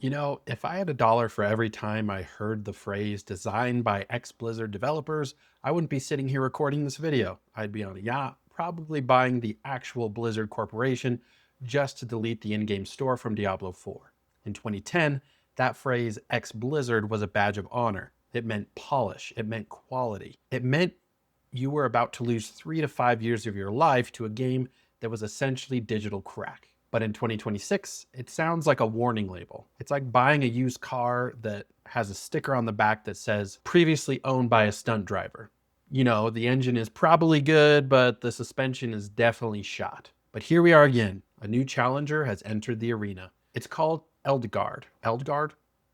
If I had a dollar for every time I heard the phrase designed by ex-Blizzard developers, I wouldn't be sitting here recording this video. I'd be on a yacht, probably buying the actual Blizzard Corporation just to delete the in-game store from Diablo 4. In 2010, that phrase ex-Blizzard was a badge of honor. It meant polish. It meant quality. It meant you were about to lose 3 to 5 years of your life to a game that was essentially digital crack. But in 2026, it sounds like a warning label. It's like buying a used car that has a sticker on the back that says previously owned by a stunt driver. The engine is probably good, but the suspension is definitely shot. But here we are again. A new challenger has entered the arena. It's called Eldegarde. Eldegarde?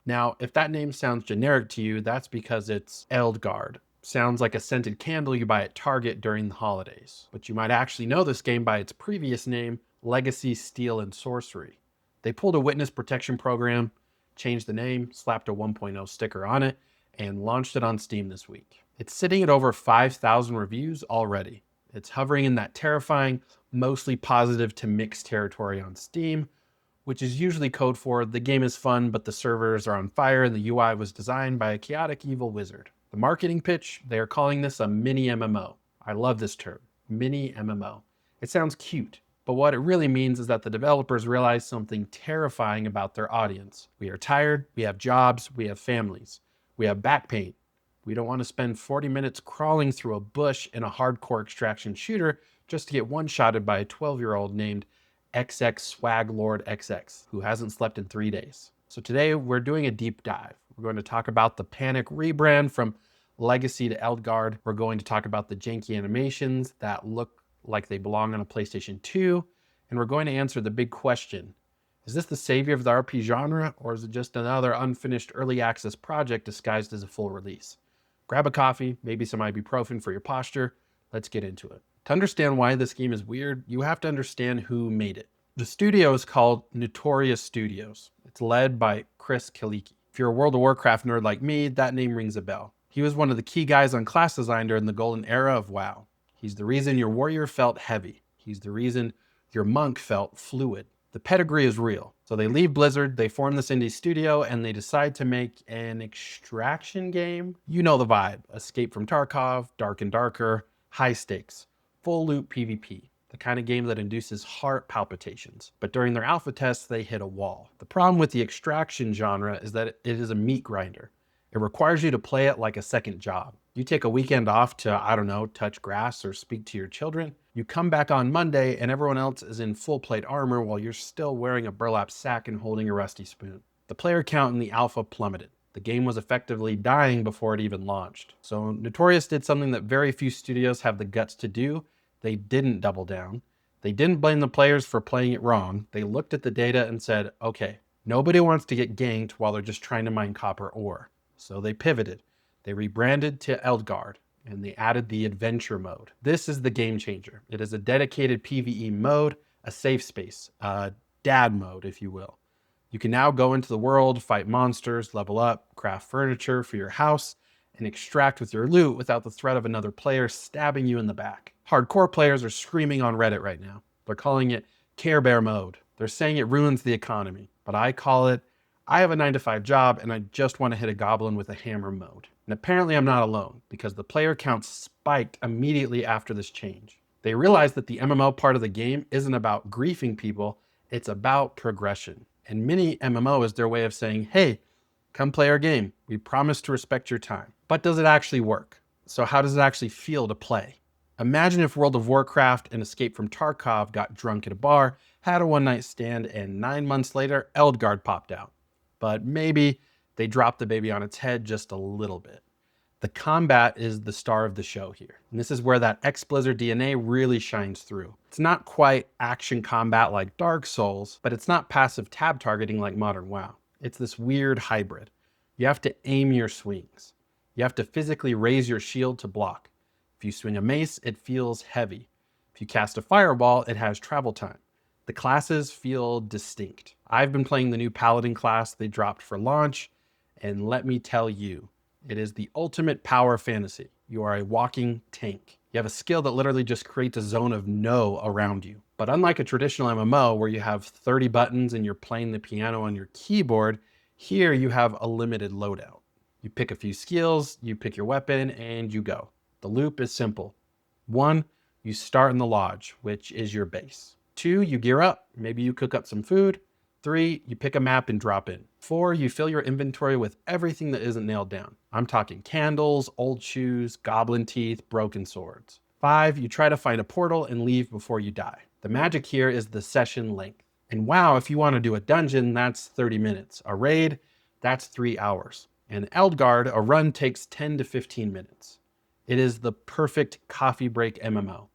Now, if that name sounds generic to you, that's because it's Elgard. Sounds like a scented candle you buy at Target during the holidays. But you might actually know this game by its previous name, Legacy, Steel, and Sorcery. They pulled a witness protection program, changed the name, slapped a 1.0 sticker on it, and launched it on Steam this week. It's sitting at over 5,000 reviews already. It's hovering in that terrifying, mostly positive to mixed territory on Steam, which is usually code for the game is fun, but the servers are on fire and the UI was designed by a chaotic evil wizard. The marketing pitch, they are calling this a mini-MMO. I love this term, mini-MMO. It sounds cute, but what it really means is that the developers realize something terrifying about their audience. We are tired, we have jobs, we have families, we have back pain. We don't want to spend 40 minutes crawling through a bush in a hardcore extraction shooter just to get one-shotted by a 12-year-old named XX Swag Lord XX, who hasn't slept in 3 days. So today we're doing a deep dive. We're going to talk about the Panic rebrand from Legacy to Elgard. We're going to talk about the janky animations that look like they belong on a PlayStation 2. And we're going to answer the big question. Is this the savior of the RP genre, or is it just another unfinished early access project disguised as a full release? Grab a coffee, maybe some ibuprofen for your posture. Let's get into it. To understand why this game is weird, you have to understand who made it. The studio is called Notorious Studios. It's led by Chris Kiliki. If you're a World of Warcraft nerd like me, that name rings a bell. He was one of the key guys on class design during the golden era of WoW. He's the reason your warrior felt heavy. He's the reason your monk felt fluid. The pedigree is real. So they leave Blizzard, they form this indie studio, and they decide to make an extraction game. You know the vibe. Escape from Tarkov, Dark and Darker, high stakes, full loop PvP. The kind of game that induces heart palpitations. But during their alpha tests, they hit a wall. The problem with the extraction genre is that it is a meat grinder. It requires you to play it like a second job. You take a weekend off to, I don't know, touch grass or speak to your children. You come back on Monday and everyone else is in full plate armor while you're still wearing a burlap sack and holding a rusty spoon. The player count in the alpha plummeted. The game was effectively dying before it even launched. So Notorious did something that very few studios have the guts to do. They didn't double down. They didn't blame the players for playing it wrong. They looked at the data and said, okay, nobody wants to get ganked while they're just trying to mine copper ore. So they pivoted. They rebranded to Elgard, and they added the adventure mode. This is the game changer. It is a dedicated PvE mode, a safe space, a dad mode, if you will. You can now go into the world, fight monsters, level up, craft furniture for your house, and extract with your loot without the threat of another player stabbing you in the back. Hardcore players are screaming on Reddit right now. They're calling it Care Bear mode. They're saying it ruins the economy, but I call it, I have a 9-to-5 job and I just want to hit a goblin with a hammer mode. And apparently I'm not alone, because the player count spiked immediately after this change. They realized that the MMO part of the game isn't about griefing people, it's about progression. And Mini-MMO is their way of saying, hey, come play our game. We promise to respect your time. But does it actually work? So how does it actually feel to play? Imagine if World of Warcraft and Escape from Tarkov got drunk at a bar, had a one-night stand, and 9 months later, Elgard popped out. But maybe they dropped the baby on its head just a little bit. The combat is the star of the show here. And this is where that ex-Blizzard DNA really shines through. It's not quite action combat like Dark Souls, but it's not passive tab targeting like modern WoW. It's this weird hybrid. You have to aim your swings. You have to physically raise your shield to block. If you swing a mace, it feels heavy. If you cast a fireball, it has travel time. The classes feel distinct. I've been playing the new Paladin class they dropped for launch, and let me tell you, it is the ultimate power fantasy. You are a walking tank. You have a skill that literally just creates a zone of no around you. But unlike a traditional MMO where you have 30 buttons and you're playing the piano on your keyboard, Here you have a limited loadout. You pick a few skills, you pick your weapon, and you go. The loop is simple. 1, you start in the lodge, which is your base. 2, you gear up. Maybe you cook up some food. 3, you pick a map and drop in. 4, you fill your inventory with everything that isn't nailed down. I'm talking candles, old shoes, goblin teeth, broken swords. 5, you try to find a portal and leave before you die. The magic here is the session length. And wow, if you want to do a dungeon, that's 30 minutes. A raid, that's 3 hours. And Eldegarde, a run takes 10 to 15 minutes. It is the perfect coffee break MMO.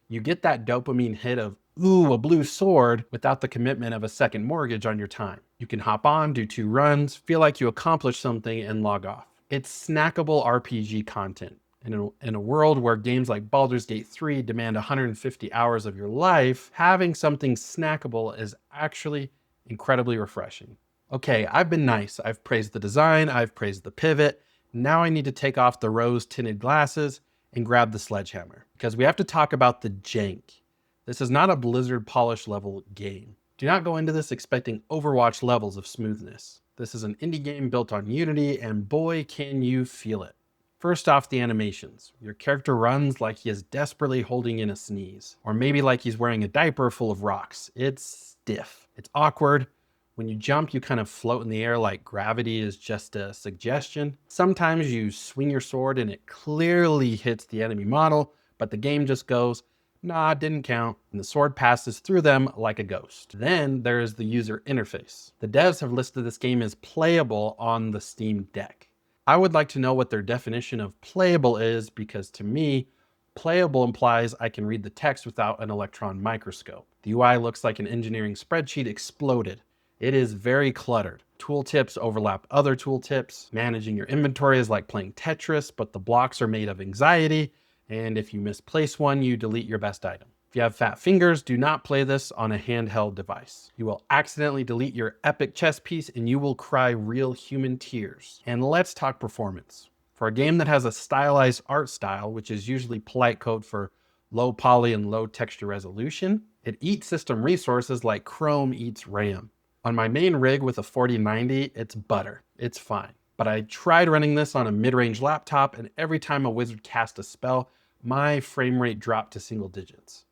You get that dopamine hit of, ooh, a blue sword, without the commitment of a second mortgage on your time. You can hop on, do 2 runs, feel like you accomplished something, and log off. It's snackable RPG content. In a world where games like Baldur's Gate 3 demand 150 hours of your life, having something snackable is actually incredibly refreshing. Okay, I've been nice. I've praised the design, I've praised the pivot. Now I need to take off the rose-tinted glasses and grab the sledgehammer, because we have to talk about the jank. This is not a Blizzard polish level game. Do not go into this expecting Overwatch levels of smoothness. This is an indie game built on Unity, and boy, can you feel it. First off, the animations. Your character runs like he is desperately holding in a sneeze, or maybe like he's wearing a diaper full of rocks. It's stiff. It's awkward. When you jump, you kind of float in the air like gravity is just a suggestion. Sometimes you swing your sword and it clearly hits the enemy model, but the game just goes, nah, didn't count, and the sword passes through them like a ghost. Then there is the user interface. The devs have listed this game as playable on the Steam Deck. I would like to know what their definition of playable is, because to me, playable implies I can read the text without an electron microscope. The UI looks like an engineering spreadsheet exploded. It is very cluttered. Tooltips overlap other tooltips. Managing your inventory is like playing Tetris, but the blocks are made of anxiety, and if you misplace one, you delete your best item. If you have fat fingers, do not play this on a handheld device. You will accidentally delete your epic chess piece and you will cry real human tears. And let's talk performance. For a game that has a stylized art style, which is usually polite code for low poly and low texture resolution, it eats system resources like Chrome eats RAM. On my main rig with a 4090, it's butter. It's fine. But I tried running this on a mid-range laptop, and every time a wizard cast a spell, my frame rate dropped to single digits.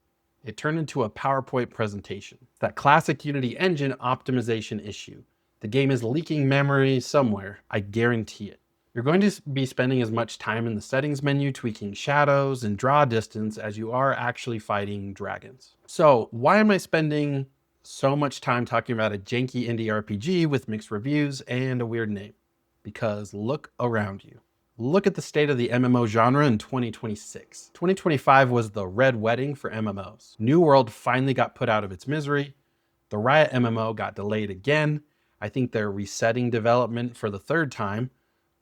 It turned into a PowerPoint presentation. That classic Unity engine optimization issue. The game is leaking memory somewhere, I guarantee it. You're going to be spending as much time in the settings menu tweaking shadows and draw distance as you are actually fighting dragons. So why am I spending so much time talking about a janky indie RPG with mixed reviews and a weird name? Because look around you. Look at the state of the MMO genre in 2026. 2025 was the red wedding for MMOs. New World finally got put out of its misery. The Riot MMO got delayed again. I think they're resetting development for the 3rd time.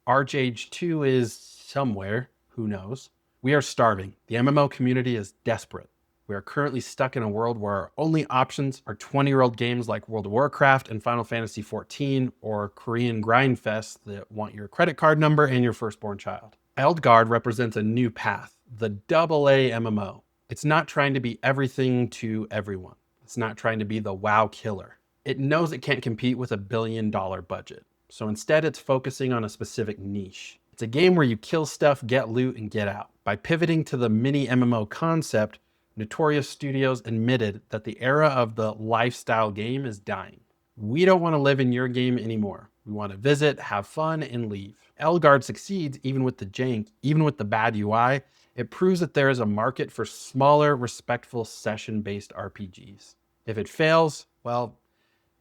Archage 2 is somewhere, who knows. We are starving. The MMO community is desperate. We are currently stuck in a world where our only options are 20-year-old games like World of Warcraft and Final Fantasy XIV, or Korean grindfests that want your credit card number and your firstborn child. Eldegarde represents a new path, the AA MMO. It's not trying to be everything to everyone. It's not trying to be the WoW killer. It knows it can't compete with $1 billion budget. So instead, it's focusing on a specific niche. It's a game where you kill stuff, get loot, and get out. By pivoting to the mini-MMO concept, Notorious Studios admitted that the era of the lifestyle game is dying. We don't want to live in your game anymore. We want to visit, have fun, and leave. Elgard succeeds even with the jank, even with the bad UI. It proves that there is a market for smaller, respectful, session-based RPGs. If it fails, well,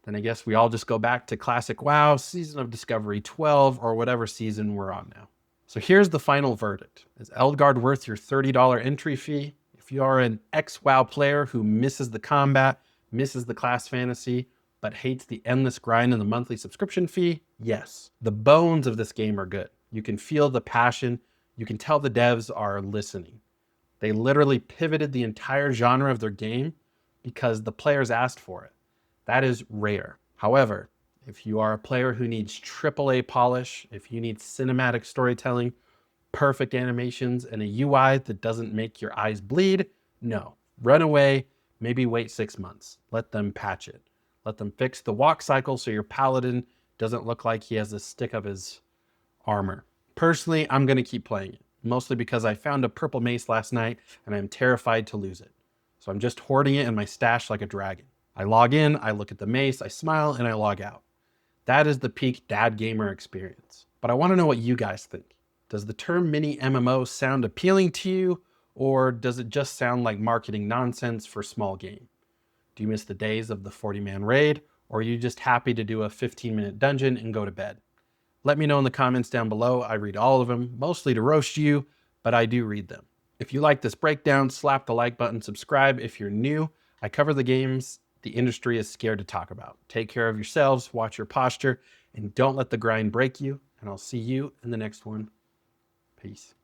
then I guess we all just go back to classic WoW, Season of Discovery 12, or whatever season we're on now. So here's the final verdict. Is Eldegarde worth your $30 entry fee? If you are an ex-WoW player who misses the combat, misses the class fantasy, but hates the endless grind and the monthly subscription fee, yes. The bones of this game are good. You can feel the passion. You can tell the devs are listening. They literally pivoted the entire genre of their game because the players asked for it. That is rare. However, if you are a player who needs AAA polish, if you need cinematic storytelling, perfect animations, and a UI that doesn't make your eyes bleed, no. Run away, maybe wait 6 months. Let them patch it. Let them fix the walk cycle so your paladin Doesn't look like he has a stick of his armor. Personally, I'm going to keep playing it, mostly because I found a purple mace last night and I'm terrified to lose it. So I'm just hoarding it in my stash like a dragon. I log in, I look at the mace, I smile, and I log out. That is the peak dad gamer experience. But I want to know what you guys think. Does the term mini-MMO sound appealing to you, or does it just sound like marketing nonsense for small game? Do you miss the days of the 40-man raid, or are you just happy to do a 15-minute dungeon and go to bed? Let me know in the comments down below. I read all of them, mostly to roast you, but I do read them. If you like this breakdown, slap the like button, subscribe if you're new. I cover the games the industry is scared to talk about. Take care of yourselves, watch your posture, and don't let the grind break you. And I'll see you in the next one. Peace.